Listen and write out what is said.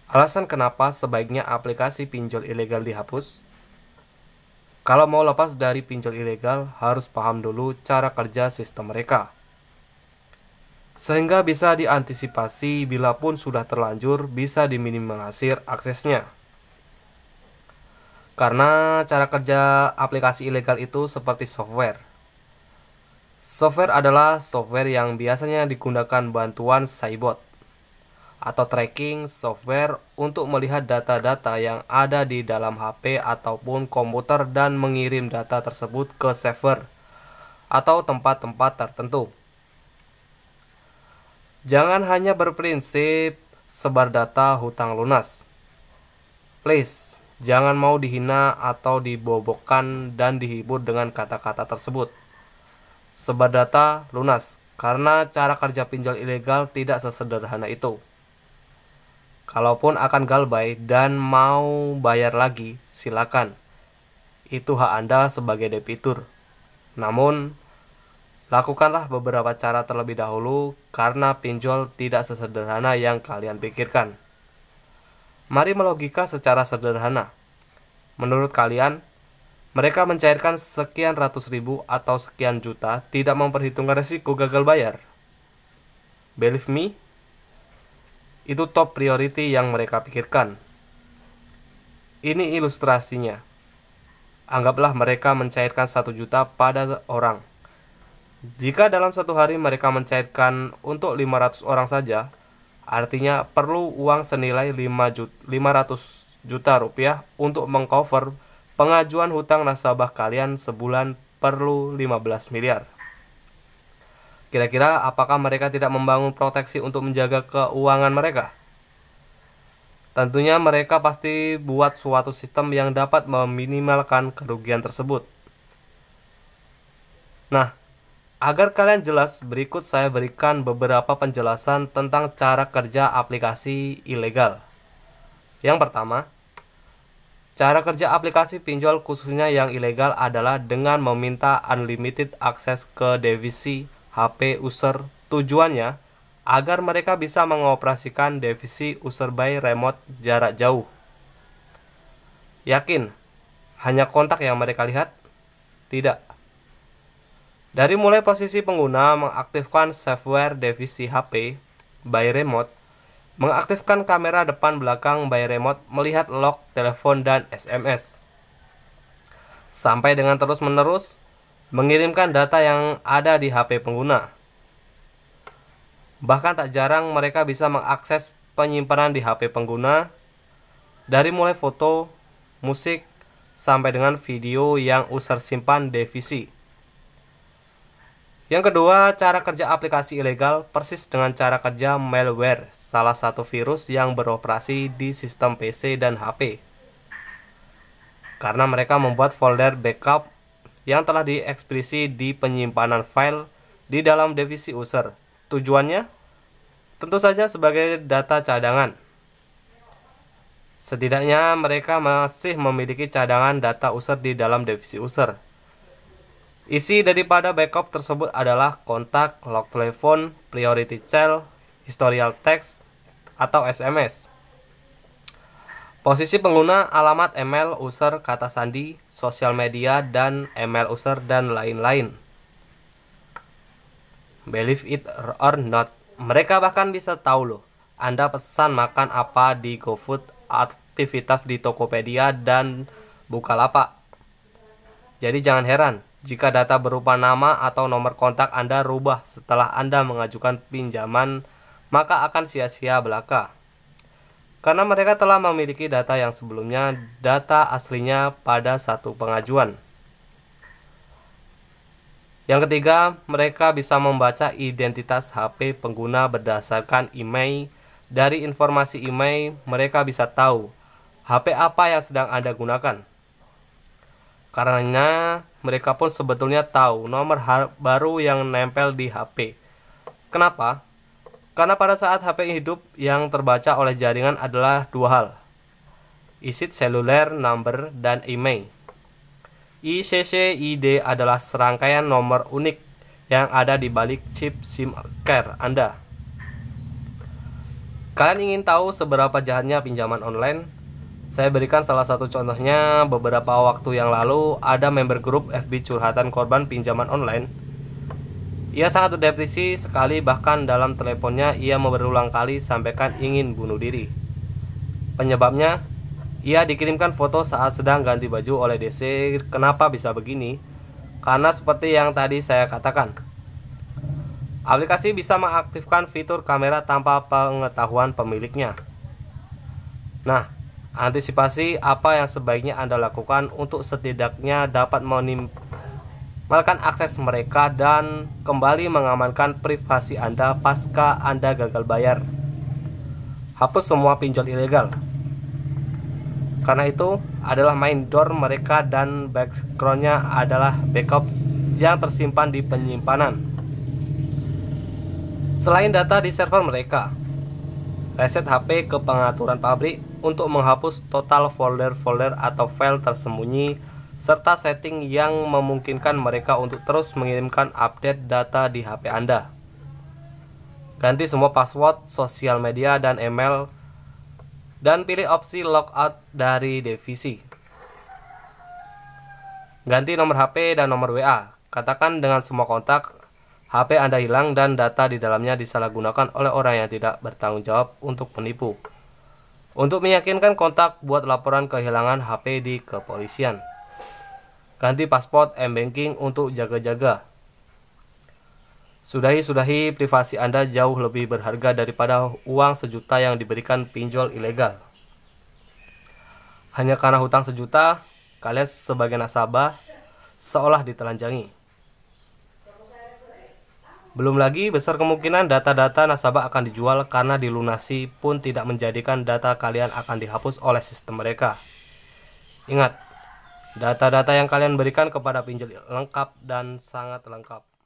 Alasan kenapa sebaiknya aplikasi pinjol ilegal dihapus? Kalau mau lepas dari pinjol ilegal, harus paham dulu cara kerja sistem mereka, sehingga bisa diantisipasi bila pun sudah terlanjur, bisa diminimalisir aksesnya. Karena cara kerja aplikasi ilegal itu seperti software. Software adalah software yang biasanya digunakan bantuan cybot atau tracking software untuk melihat data-data yang ada di dalam HP ataupun komputer dan mengirim data tersebut ke server atau tempat-tempat tertentu. Jangan hanya berprinsip sebar data hutang lunas. Please, jangan mau dihina atau dibobokkan dan dihibur dengan kata-kata tersebut. Sebar data lunas, karena cara kerja pinjol ilegal tidak sesederhana itu. Kalaupun akan galbay dan mau bayar lagi, silakan. Itu hak Anda sebagai debitur. Namun, lakukanlah beberapa cara terlebih dahulu karena pinjol tidak sesederhana yang kalian pikirkan. Mari melogika secara sederhana. Menurut kalian, mereka mencairkan sekian ratus ribu atau sekian juta tidak memperhitungkan resiko gagal bayar? Believe me, itu top priority yang mereka pikirkan. Ini ilustrasinya. Anggaplah mereka mencairkan 1 juta pada orang. Jika dalam satu hari mereka mencairkan untuk 500 orang saja, artinya perlu uang senilai 500 juta rupiah untuk mengcover pengajuan hutang nasabah kalian sebulan, perlu 15 miliar. Kira-kira apakah mereka tidak membangun proteksi untuk menjaga keuangan mereka? Tentunya mereka pasti buat suatu sistem yang dapat meminimalkan kerugian tersebut. Nah, agar kalian jelas, berikut saya berikan beberapa penjelasan tentang cara kerja aplikasi ilegal. Yang pertama, cara kerja aplikasi pinjol khususnya yang ilegal adalah dengan meminta unlimited akses ke divisi HP user. Tujuannya agar mereka bisa mengoperasikan divisi user by remote jarak jauh. Yakin? Hanya kontak yang mereka lihat? Tidak. Dari mulai posisi pengguna mengaktifkan software divisi HP by remote, mengaktifkan kamera depan belakang by remote, melihat log telepon dan SMS, sampai dengan terus-menerus mengirimkan data yang ada di HP pengguna. Bahkan tak jarang mereka bisa mengakses penyimpanan di HP pengguna, dari mulai foto, musik, sampai dengan video yang user simpan divisi. Yang kedua, cara kerja aplikasi ilegal persis dengan cara kerja malware, salah satu virus yang beroperasi di sistem PC dan HP. Karena mereka membuat folder backup yang telah diekspresi di penyimpanan file di dalam divisi user. Tujuannya tentu saja sebagai data cadangan. Setidaknya mereka masih memiliki cadangan data user di dalam divisi user. Isi daripada backup tersebut adalah kontak, log telepon, priority cell, historial text, atau SMS. Posisi pengguna, alamat email user, kata sandi, sosial media, dan email user, dan lain-lain. Believe it or not, mereka bahkan bisa tahu loh, Anda pesan makan apa di GoFood, aktivitas di Tokopedia, dan Bukalapak. Jadi jangan heran jika data berupa nama atau nomor kontak Anda rubah setelah Anda mengajukan pinjaman, maka akan sia-sia belaka. Karena mereka telah memiliki data yang sebelumnya data aslinya pada satu pengajuan. Yang ketiga, mereka bisa membaca identitas HP pengguna berdasarkan email. Dari informasi email, mereka bisa tahu HP apa yang sedang Anda gunakan. Karenanya, mereka pun sebetulnya tahu nomor baru yang nempel di HP. Kenapa? Karena pada saat HP hidup, yang terbaca oleh jaringan adalah dua hal: ISID cellular number dan email. ICCID adalah serangkaian nomor unik yang ada di balik chip SIM card Anda. Kalian ingin tahu seberapa jahatnya pinjaman online? Saya berikan salah satu contohnya. Beberapa waktu yang lalu ada member grup FB curhatan korban pinjaman online. Ia sangat depresi sekali, bahkan dalam teleponnya ia berulang kali sampaikan ingin bunuh diri. Penyebabnya, ia dikirimkan foto saat sedang ganti baju oleh DC. Kenapa bisa begini? Karena seperti yang tadi saya katakan, aplikasi bisa mengaktifkan fitur kamera tanpa pengetahuan pemiliknya. Nah, antisipasi apa yang sebaiknya Anda lakukan untuk setidaknya dapat meminimalkan akses mereka dan kembali mengamankan privasi Anda pasca Anda gagal bayar. Hapus semua pinjol ilegal. Karena itu adalah main door mereka dan backgroundnya adalah backup yang tersimpan di penyimpanan. Selain data di server mereka, reset HP ke pengaturan pabrik untuk menghapus total folder-folder atau file tersembunyi, serta setting yang memungkinkan mereka untuk terus mengirimkan update data di HP Anda. Ganti semua password, sosial media, dan email, dan pilih opsi logout dari divisi. Ganti nomor HP dan nomor WA. Katakan dengan semua kontak HP Anda hilang dan data di dalamnya disalahgunakan oleh orang yang tidak bertanggung jawab untuk penipu. Untuk meyakinkan kontak, buat laporan kehilangan HP di kepolisian. Ganti paspor M-Banking untuk jaga-jaga. Sudahi privasi Anda jauh lebih berharga daripada uang sejuta yang diberikan pinjol ilegal. Hanya karena hutang sejuta, kalian sebagai nasabah seolah ditelanjangi. Belum lagi besar kemungkinan data-data nasabah akan dijual karena dilunasi pun tidak menjadikan data kalian akan dihapus oleh sistem mereka. Ingat, data-data yang kalian berikan kepada pinjol lengkap dan sangat lengkap.